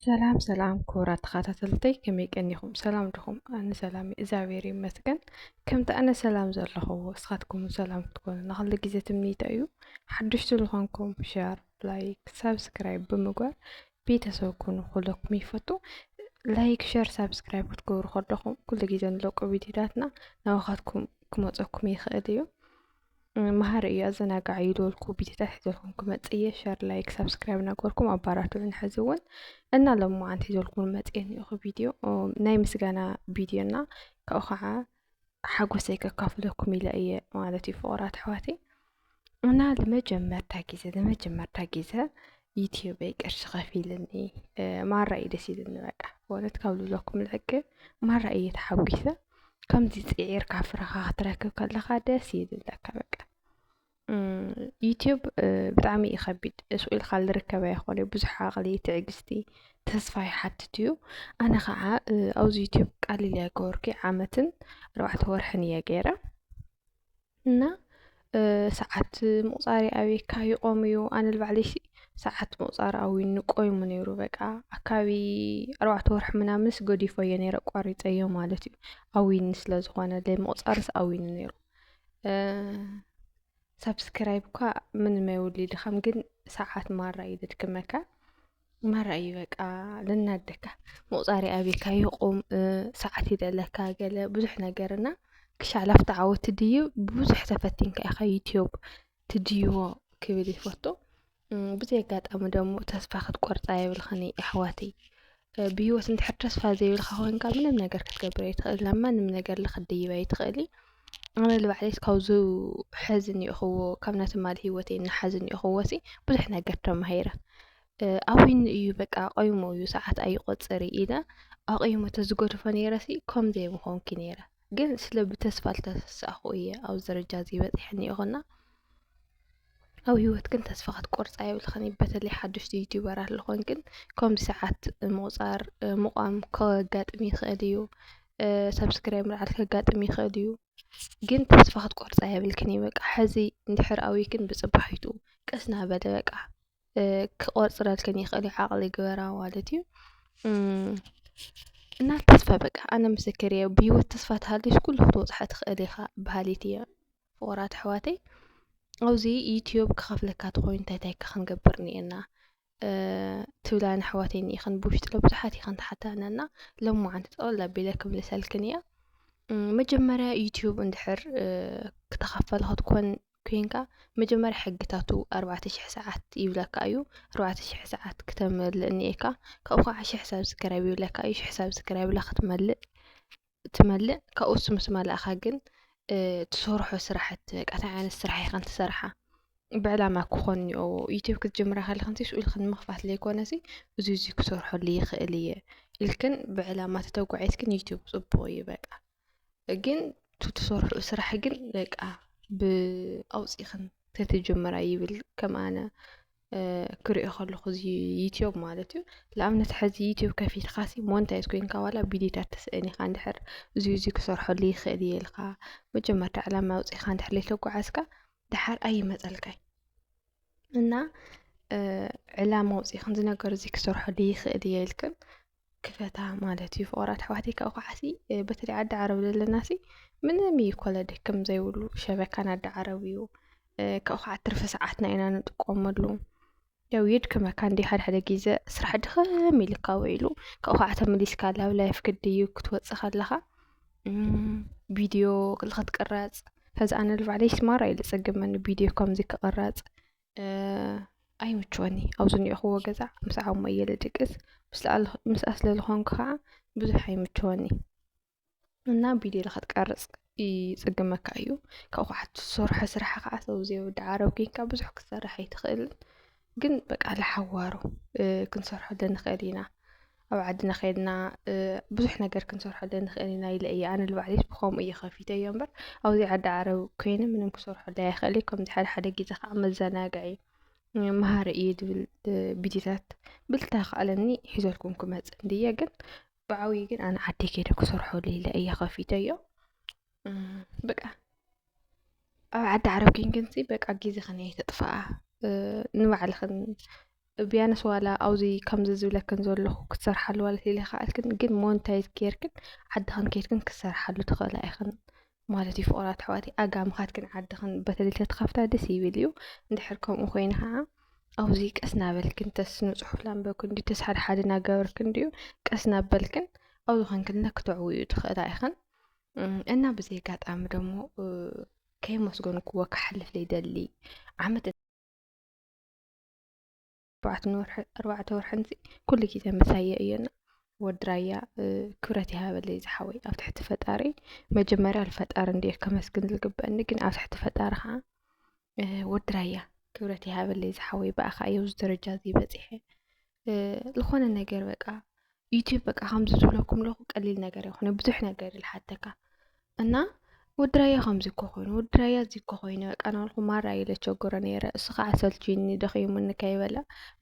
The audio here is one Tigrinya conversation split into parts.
ሰላም ሰላም ክቡራት ተኸታተልተይ ከመይ ቀኒኹም ሰላም ድኹም ኣነ ሰላም እግዚኣብሔር ይመስገን ከምቲ ኣነ ሰላም ዘለኹዎ ንስኻትኩም ሰላም ክትኮኑ ንኹሉ ግዜ ትምኒተ እዩ ሓድሽቲ ዝኾንኩም ሸር ላይክ ሳብስክራይብ ብምግባር ቤተሰብ ኩኑ ኩለኩም ይፈቱ ላይክ ሸር ሳብስክራይብ ክትገብሩ ከለኹም ኩሉ ግዜ ንለቆ ቪድዮታትና ናባኻትኩም ክመፀኩም ይኽእል እዩ መሃር እዩ ኣዘናጋዒ እዩ ዝበልኩ ቪድዮታት ሒዘልኩም ክመፅእ እየ ሸር ላይክ ሳብስክራይብ እናገበርኩም ኣባራትዑን ሕዚ እውን እና ሎማዓንቲ ሒዘልኩም መፅእ እኒአኹ ቪድዮ ናይ ምስጋና ቪድዮ እና ካብኡ ከዓ ሓጎሰይ ከካፍለኩም ኢለ እየ ማለት እዩ ፍቑራት ኣሕዋተይ እና ለመጀመርታ ጊዜ ዩትዩበይ ቅርሺ ከፊልኒ ማራ እዩ ደስ ኢሉኒ በቃ በእውነት ካብ ልብለኩም ዝሕክእ ማራ እየ ተሓጒሰ ከምዚ ፅዒርካ ፍረኻ ክትረክብ ከለኻ ደስ ይብለካ በቃ ዩትዩብ ብጣዕሚ እዩ ከቢድ እሱ ኢልካ ዝርከብ ኣይኮነን ብዙሕ ዓቕሊ ትዕግስቲ ተስፋ ይሓትት እዩ ኣነ ከዓ ኣብዚ ዩትዩብ ቀሊል እየ ገበርኩ ዓመትን 4 ወርሕን እየ ገይረ እና ሰዓት ምቁፃሪ ኣብካ ይቆም እዩ ኣነ ንባዕለይ ሰዓት ምቁፃር ኣዊኑ ቆይሙ ነይሩ በቃ ኣካባቢ 4 ወርሒ ምናምንስ ገዲፎዮ ነይረ ኣቋሪፀዮ ማለት እዩ ኣዊኑ ስለዝኾነ ምቁፃርስ ኣዊኑ ነይሩ ሰብስክራይብ እኳ ምንም ኣይወሊድኻም ግን ሰዓት ማራ እዩ ዘድክመካ ማራ እዩ በቃ ልናደካ ምቁፃሪ ኣብካ ይቁም ሰዓት ይደለካ ገለ ብዙሕ ነገርና ክሻዕ ላፍቲ ዓወት ትድዩ ብዙሕ ተፈቲንካ ኢኻ ዩትዩብ ትድይዎ ክብል ይፈቱ ብዘይ ኣጋጣሚ ደሞ ተስፋ ክትቆርፃ የብልኽኒ ኣሕዋተይ ብሂወት እንድሕር ተስፋ ዘይብልካ ኮንካ ምንም ነገር ክትገብር ኣይትኽእል ናብ ማንም ነገር ክድይብ ኣይትኽእሊ ኣነ ንባዕለይ ካብዚ ሕዚ እኒአኽዎ ካብ ናትማሊ ሂወተይ እናሓዚ እኒአኽዎሲ ብዙሕ ነገር ተማሂረ ኣዊኑ እዩ በቃ ቆይሙ እዩ ሰዓት ኣይቆፅር ኢለ ኣቂሙ ተዝገድፎ ነይረሲ ከምዘይ ምኾንኪ ነይረ ግን ስለ ብተስፋ ዝተሳእኹ እየ ኣብዚ ደረጃ እዚ በፂሐ እኒአኹና ኣብ ሂወት ግን ተስፋ ክትቆርፃ የብልኽን በተለይ ሓደሽቲ ዩትዩበራት ዝኾን ግን ከምዚ ሰዓት ምቁፃር ምቋም ከጋጥም ይኽእል እዩ ሰብስክራይብ ምልዓል ከጋጥም ይኽእል እዩ ግን ተስፋ ክትቆርፃ የብልክን በቃ ሕዚ እንድሕር ኣዊክን ብፅባሒቱ ቀስ እናበለ በቃ ክቆፅረልክን ይኽእል እዩ ዓቕሊ ግበራ ማለት እዩ እና ተስፋ በቃ ኣነ ምስክር እየ ብሂወት ተስፋ ተሃልዩስ ኩሉ ክትበፅሖ ትኽእል ኢኻ በሃሊት እየ ፍቑራት ኣሕዋተይ ኣብዚ ዩትዩብ ክኸፍለካ ተኮይኑ እንታይ ክንገብር እኒአና ትብላን ኣሕዋተይ እኒአኽን ብውሽጢ ብዙሓት ኢኸን ተሓታነና ሎማዓንቲ ጠቕለል ኣቢለ ክምልሰልክን እየ መጀመርያ ዩትዩብ እንድሕር ክተኸፈል ክትኮን ኮይንካ መጀመርያ ሕግታቱ 4000 ሰዓት ይብለካ እዩ 4000 ሰዓት ክተምልእ እኒአካ ካብኡ ከዓ 1000 ሰብስክራይብ ይብለካ እዩ 1000 ሰብስክራይብ ላ ክትመልእ ካብኡ እሱ ምስ መላእኻ ግን ትሰርሖ ስራሕቲ በቃ እንታይ ዓይነት ስራሕ ኢኸን ትሰርሓ ብዕላማ ክኾን እኒኦ ዩትዩብ ክትጅምራ ከለኽን ስኡ ኢልክን ንምኽፋት ዘይኮነሲ እዚ ክሰርሐሉ ይኽእል እየ ኢልክን ብዕላማ ተተጓዒዝክን ዩትዩብ ፅቡቕ እዩ በቃ ግን ትሰርሑ ስራሕ ግን በቃ ብኣውፂኽን ተትጅምራ ይብል ከም ኣነ ክሪኦ ከለኹ እዚ ዩትዩብ ማለት እዩ ንኣብነት ሕዚ ዩትዩብ ከፊትካሲ ሞንታይዝ ኮይንካ ዋላ ቪድዮታት ተስእን ኢኻ እንድሕር እዚ ክሰርሐሉ ይኽእል እየ ኢልካ መጀመርታ ዕላማ ኣውፂኻ እንድሕር ዘይተጓዓዝካ ድሓር ኣይመፀልካይ እና ዕላማ ኣውፂኽን እዚ ነገር እዚ ክሰርሐሉ ይኽእል እየ ኢልክን ክፈታ ማለት እዩ ፍቑራት ኣሕዋተይ ካብኡ ከዓሲ በተለይ ዓዲ ዓረብ ዘለናሲ ምንም እዩ ኮለ ድክም ዘይብሉ ሸበካን ዓዲ ዓረብ እዩ ካብኡ ከዓ ትርፊ ሰዓትና ኢና ንጥቀመሉ ያው የድክመካ እንዲ ሓደ ግዜ ስራሕ ድኸም ኢልካ ውዒሉ ካብኡ ከዓ ተመሊስካ ናብ ላይፍ ክድይብ ክትወፅእ ከለኻ ቪድዮ ክትቅረፅ ሕዚ ኣነ ንባዕለይ ማራ እዩ ዝፀግመኒ ቪድዮ ከምዚ ክቕረፅ ኣይምችወኒ ኣብዚ እኒአኽዎ ገዛ ምስ ዓቕሞ እየ ዝድቅስ ምስኣ ስለዝኾንኩ ከዓ ብዙሕ ኣይምችወኒ እና ቪድዮ ክትቀርፅ ይፅግመካ እዩ ካብኡ ከዓ ትሰርሖ ስራሕ ከዓ ሰብዚ ወዲ ዓረብ ኮይንካ ብዙሕ ክትሰርሕ ኣይትኽእልን ግን በቃ ዝሓዋሩ ክንሰርሐሉ ንኽእል ኢና ኣብ ዓድና ከይድና ብዙሕ ነገር ክንሰርሐሉ ንኽእል ኢና ኢለ እየ ኣነ ንባዕለይ ብከምኡ እየ ከፊተዮ እምበር ኣብዚ ዓዲ ዓረብ ኮይነ ምንም ክሰርሐሉ ኣይኽእልን ከምዚ ሓደ ግዜ ከዓ መዘናግዒ መሃሪ እየ ዝብል ቪድዮታት ብልታ ከኣለኒ ሒዘልኩም ክመፅእ እንድየ ግን ብዓብዪ ግን ኣነ ዓደይ ከይደ ክሰርሐሉ ኢለ እየ ከፊተዮ በቃ ኣብ ዓዲ ዓረብ ኮይንክንሲ በቃ ግዜኽን ኣይተጥፋኣ ንባዕልኽን ቢያንስ ዋላ ኣውዚ ከምዚ ዝብለክን ዘለኹ ክትሰርሓሉ ዋላ ተይለኻኣልክን ግን ሞንታይዝ ጌርክን ዓድኽን ኬድክን ክትሰርሓሉ ትኽእላ ኢኽን ማለት እዩ። ፍቑራት ኣሕዋተይ ኣጋምኻትክን ዓድኽን በተለይ ተትኸፍታ ደስ ይብል እዩ። እንድሕር ከምኡ ኮይኑ ከዓ ኣውዚ ቀስ እናበልክን ተስ ንፁሕ ላንበብክን ድዩ ተስ ሓደ ሓደ እናገበርክን ድዩ ቀስ እናበልክን ኣውዚ ኸንክልና ክትዕውዩ ትኽእላ ኢኽን እና ብዘይ ኣጋጣሚ ደሞ ከይመስገንክዎ ክሓልፍ ለይደሊ ዓመት 4 ወርሕንዚ ኩሉ ግዜ ምሳየ እየና ወዲ ራያ ክብረት ይሃበለይ ዝሓወይ ኣብ ትሕቲ ፈጣሪ መጀመርያ ንፈጣሪ እንድየ ከመስግን ዝግበአኒ ግን ኣብ ትሕቲ ፈጣሪ ከዓ ወዲ ራያ ክብረት ይሃበለይ ዝሓወይ በኣኻ እየ ኣብዚ ደረጃ እዚ በፂሐ ዝኾነ ነገር በቃ ዩቲዩብ በቃ ከምዚ ዝብለኩም ለኹ ቀሊል ነገር ይኹነ ብዙሕ ነገር ይልሓተካ እና ወዲ ራያ ከምዚ እኮ ኮይኑ ወዲ ራያ እዚ እኮ ኮይኑ በቃ ናበልኩ ማራ ኢለ ቸጎረ ነይረ እሱ ከዓ ሰልችዩኒ ደኺሙኒ ከይበላ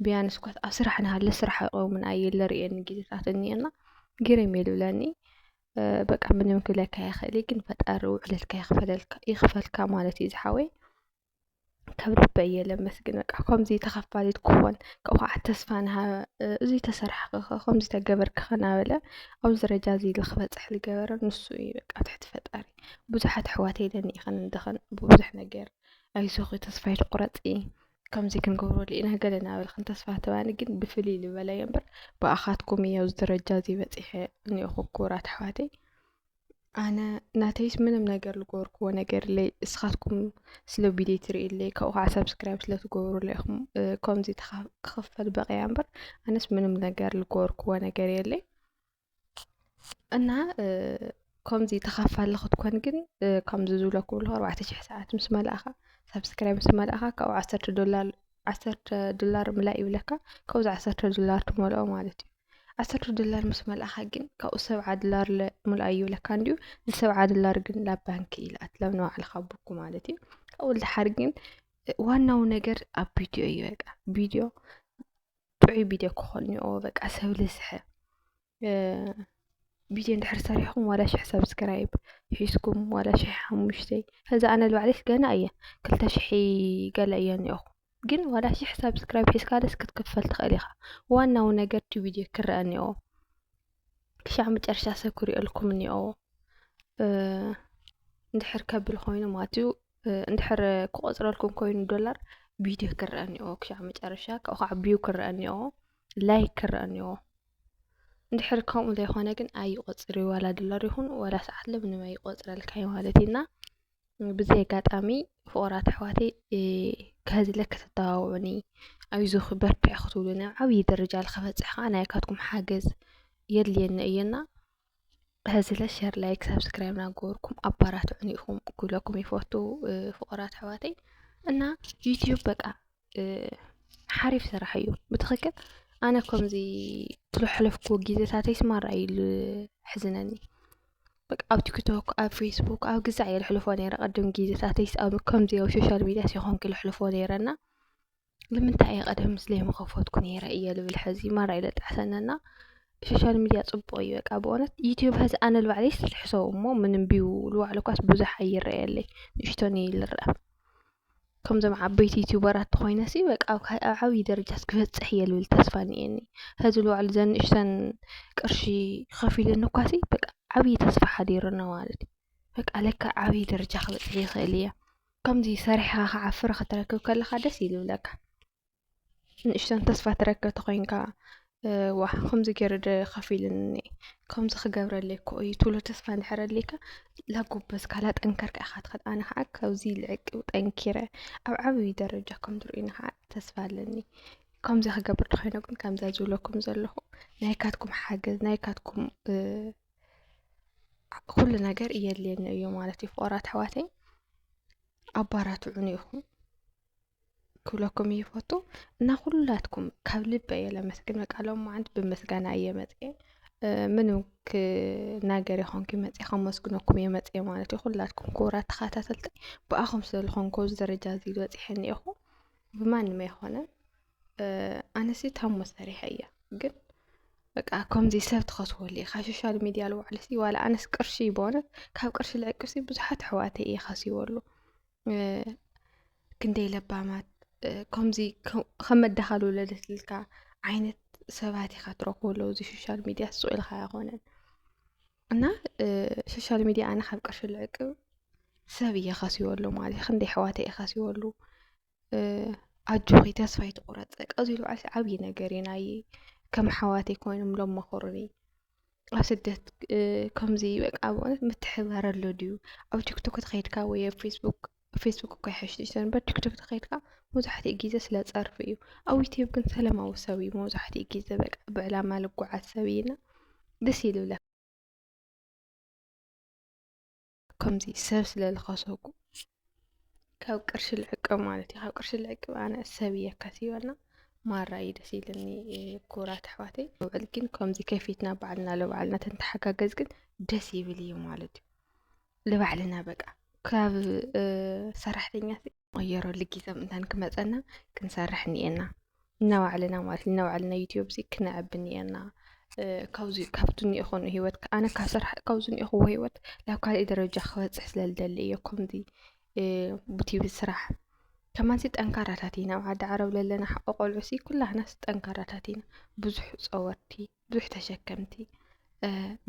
ቢያንስ እኳ ኣብ ስራሕ ንሃለ ስራሕ ይቆሙን ኣየለ ርአየኒ ግዜታት እኒአና ገይሮም የልብለኒ በቃ ምንም ክብለካ ይኽእል ግን ፈጣሪ ውዕለትካ ይኽፈልካ ማለት እዩ ዝሓወይ ካብ ልበይ እየ ለመስግን በቃ ከምዚ ተኸፋሊት ክኾን ካብኡ ከዓ ተስፋ ንሃበ እዚ ተሰርሐኸ ከምዚ ተገበርክኸ ናበለ ኣብዚ ደረጃ እዚ ንክበፅሕ ዝገበረ ንሱ እዩ በቃ ትሕቲ ፈጣሪ ብዙሓት ኣሕዋተይ ለኒ ኢኸን እንድኸን ብብዙሕ ነገር ኣይዞኺ ተስፋ ይትቁረፂ ከምዚ ክንገብረሉ ኢና ገለ ናበልክን ተስፋ ተባኒ ግን ብፍልይ ዝበለየ እምበር ብኣኻትኩም እየ ኣብዚ ደረጃ እዚ በፂሐ እኒአኹ ክቡራት ኣሕዋተይ ኣነ ናተይስ ምንም ነገር ዝገበርክዎ ነገር የለይ እስኻትኩም ስለ ቪድዮ ትርእይለይ ካብኡ ከዓ ሰብስክራይብ ስለትገብሩለይ ኢኹም ከምዚ ክኽፈል በቂያ እምበር ኣነስ ምንም ነገር ዝገበርክዎ ነገር የለይ እና ከምዚ ተኻፋሊ ክትኮን ግን ከምዚ ዝብለኩም ለኹ 4,000 ሰዓት ምስ መልኣኻ ሰብስክራይብ ምስ መልኣኻ ካብኡ $10 ምላእ ይብለካ ካብዚ $10 ትመልኦ ማለት እዩ $10 ምስ መልኣኻ ግን ካብኡ $7 ሙላእ ይብለካ እንድዩ $7 ግን ናብ ባንኪ ይለኣትለብ ንባዕልኻ ቡክ ማለት እዩ ካብኡ ዝሓር ግን ዋናው ነገር ኣብ ቪድዮ እዩ በቃ ቪድዮ ጥዑይ ቪድዮ ክኾን እኒኦ በቃ ሰብ ዝስሕብ ቪድዮ እንድሕር ሰሪሕኩም ዋላ 1000 ሰብስክራይብ ሒዝኩም ዋላ 1500 ከዛ ኣነ ልባዕለይስ ገና እየ 2000 ገለ እየ እኒአኹ ግን ዋላ 1000 ሰብስክራይብ ሒዝካ ደስ ክትክፈል ትኽእል ኢኻ ዋናው ነገር እቲ ቪድዮ ክረአ እኒኦ ክሻዕ መጨረሻ ሰብ ክሪኦልኩም እኒኦ እንድሕር ከብል ኮይኑ ማለት እዩ እንድሕር ክቆፅረልኩም ኮይኑ ዶላር ቪድዮ ክረአ እኒኦ ክሻዕ መጨረሻ ካብኡ ከዓ ቪው ክረአ እኒኦ ላይክ ክረአ እኒኦ እንድሕር ከምኡ ዘይኮነ ግን ኣይቆፅር ዋላ ዶላር ይኹን ዋላ ሰዓት ለምንም ኣይቆፅረልካ ማለት ኢና ብዘይ ኣጋጣሚ ፍቑራት ኣሕዋተይ ከህዝለ ከተተዋውዑኒ ኣይዞኺ በርትዕ ክትብሉኒ ኣብ ዓብዪ ደረጃ ንክበፅሕ ከዓ ናይካትኩም ሓገዝ የድልየኒ እየና ህዝለ ሸር ላይክ ሰብስክራይብ እናገበርኩም ኣባራትዑኒ ኢኹም ኩለኩም ይፈቱ ፍቑራት ኣሕዋተይ እና ዩቲዩብ በቃ ሓሪፍ ስራሕ እዩ ብትኽክል ኣነ ከምዚ ዝለሕለፍክዎ ግዜታተይ ስማራ እዩ ዝሕዝነኒ በቃ ኣብ ቲክቶክ ኣብ ፌስቡክ ኣብ ግዛዕ እየ ልሕልፎ ነይረ ቀደም ግዜታተይስ ኣብ ከምዚ ኣብ ሶሻል ሚድያ ሲኾንክ ልሕልፎ ነይረና ንምንታይ እየ ቀደም ምስለይ ምኸፈትኩ ነይረ እየ ልብል ሕዚ ማራ ኢለ ጣሕሰነና ሶሻል ሚድያ ፅቡቅ እዩ በቃ ብእውነት ዩቲዩብ ሕዚ ኣነ ልባዕለይስ ልሕሰቡ እሞ ምንም ቢው ልባዕሉ ኳስ ብዙሕ ኣይረአየለይ ንእሽቶን እዩ ዝረአ ከምዞም ዓበይቲ ዩቲዩበራት ተኮይነሲ በቃ ኣብ ዓብዪ ደረጃ ክበፅሕ እየ ልብል ተስፋ እኒአኒ ሕዚ ልባዕሉ ዘንእሽተን ቅርሺ ከፊለኒ ኳሲ በቃ ዓብዪ ተስፋ ሓዲሩና ማለት እዩ በቃ ለካ ዓብዪ ደረጃ ክበፅሕ ይኽእል እየ ከምዚ ሰሪሕኻ ከዓ ፍረ ክትረክብ ከለካ ደስ ይልብለካ ንእሽተን ተስፋ ትረክብ ተኮይንካ ዋ ከምዚ ገይረ ደ ከፊልኒ ከምዚ ክገብረለይ እኮ እዩ ትብሎ ተስፋ እንድሕር ኣለካ ላጎበዝካ ላጠንከርካ ኢኻ ትኸድ ኣነ ከዓ ካብዚ ልዕቅብ ጠንኪረ ኣብ ዓብዪ ደረጃ ከም ትርእዩኒ ከዓ ተስፋ ኣለኒ ከምዚ ክገብር ተኮይነ ግን ከምዛ ዝብለኩም ዘለኹ ናይካትኩም ሓገዝ ናይካትኩም ኩሉ ነገር እየድልየኒ እዩ ማለት እዩ ፍቑራት ኣሕዋተይ ኣባራትዑኒ ኢኹም ክብለኩም ይፈቱ እና ኩላትኩም ካብ ልበይ እየ ለመስግን በቃ ሎማዓንቲ ብምስጋና እየ መፅአ ምንም ክናገር ይኾንኩ መፅአ ከመስግነኩም እየ መፅአ ማለት እዩ ኩላትኩም ክቡራት ተኸታተልቲ ብኣኹም ስለዝኾንኩ ኣብዚ ደረጃ እዚ በፂሐ እኒአኹ ብማንም ኣይኮነን ኣነሲ ታሞ ሰሪሐ እየ ግን በቃ ከምዚ ሰብ ትኸስወሉ ካብ ሶሻል ሚድያ ልባዕሉሲ ዋላ ኣነስ ቅርሺ በእውነት ካብ ቅርሺ ልዕቅብሲ ብዙሓት ኣሕዋተይ እየ ከሲበሉ ክንደይ ለባማት ከምዚ ከም መዳኻል ወለደት ልካ ዓይነት ሰባት ኢኻ ትረክበሉ እዚ ሶሻል ሚድያ ስቕ ኢልካ ኣይኮነን እና ሶሻል ሚድያ ኣነ ካብ ቅርሺ ልዕቅብ ሰብ እየ ከስበሉ ማለት እዩ ክንደይ ኣሕዋተይ እየ ከስበሉ ኣጆኺ ተስፋ ኣይትቁረፅ ኣብዚ ኢሉ በዓልሲ ዓብዪ ነገር እዩ ናይ ከም ኣሕዋተይ ኮይኖም ለመኸሩኒ ኣብ ስደት ከምዚ በቃ ብእውነት ምትሕብባር ኣሎ ድዩ ኣብ ቲክቶክ ተኸይድካ ወይ ኣብ ፌስቡክ እኳ ይሕሽ እምበር ቲክቶክ ተኸይድካ መብዛሕትኡ ግዜ ስለ ፀርፊ እዩ ኣብ ዩቲዩብ ግን ሰላማዊ ሰብ እዩ መብዛሕትኡ ግዜ በቃ ብዕላማ ልጓዓዝ ሰብ ኢና ደስ ይልብለካ ከምዚ ሰብ ስለ ዝኸሰጉ ካብ ቅርሺ ልዕቅብ ማለት እዩ ካብ ቅርሺ ልዕቅብ ኣነ ሰብ እየ ከሲበና ማራ እዩ ደስ ይብለኒ ክቡራት ኣሕዋተይ ውዕል ግን ከምዚ ከፊትና ባዕልና ለባዕልና ተንተሓጋገዝ ግን ደስ ይብል እዩ ማለት እዩ ለባዕልና በቃ ካብ ሰራሕተኛት ቀየረሉ ግዜ ምንታን ክመፀና ክንሰርሕ እኒአና እናባዕልና ማለት እዩ እናባዕልና ዩቲዩብ እዚ ክነዕቢ እኒአና ካብቲ እኒአኹ ሂወት ኣነ ካብዚ እኒአኹዎ ሂወት ናብ ካሊእ ደረጃ ክበፅሕ ስለ ዝደሊ እየ ከምዚ ብቲቪ ስራሕ ከማንሲ ጠንካራታት ኢና ኣብ ዓዲ ዓረብ ለለና ሓቂ ቆልዑሲ ኩላህናስ ጠንካራታት ኢና ብዙሕ ፀወርቲ ብዙሕ ተሸከምቲ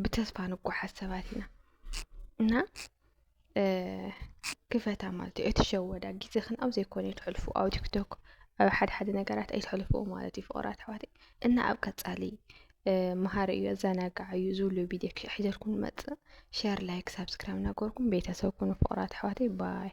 ብተስፋ ንጓዓዝ ሰባት ኢና እና ክፈታ ማለት እዩ ኣይትሸወዳ ግዜኽን ኣብ ዘይኮነ ይትሕልፉ ኣብ ቲክቶክ ኣብ ሓደ ሓደ ነገራት ኣይትሕልፉ ማለት እዩ ፍቑራት ኣሕዋተይ እና ኣብ ቀፃሊ መሃሪ እዩ ኣዘናጋዕ እዩ ዝብሉ ቪድዮ ሒዘልኩም ንመፅእ ሼር ላይክ ሳብስክራይብ እናገበርኩም ቤተሰብ ኩኑ ፍቑራት ኣሕዋተይ ባይ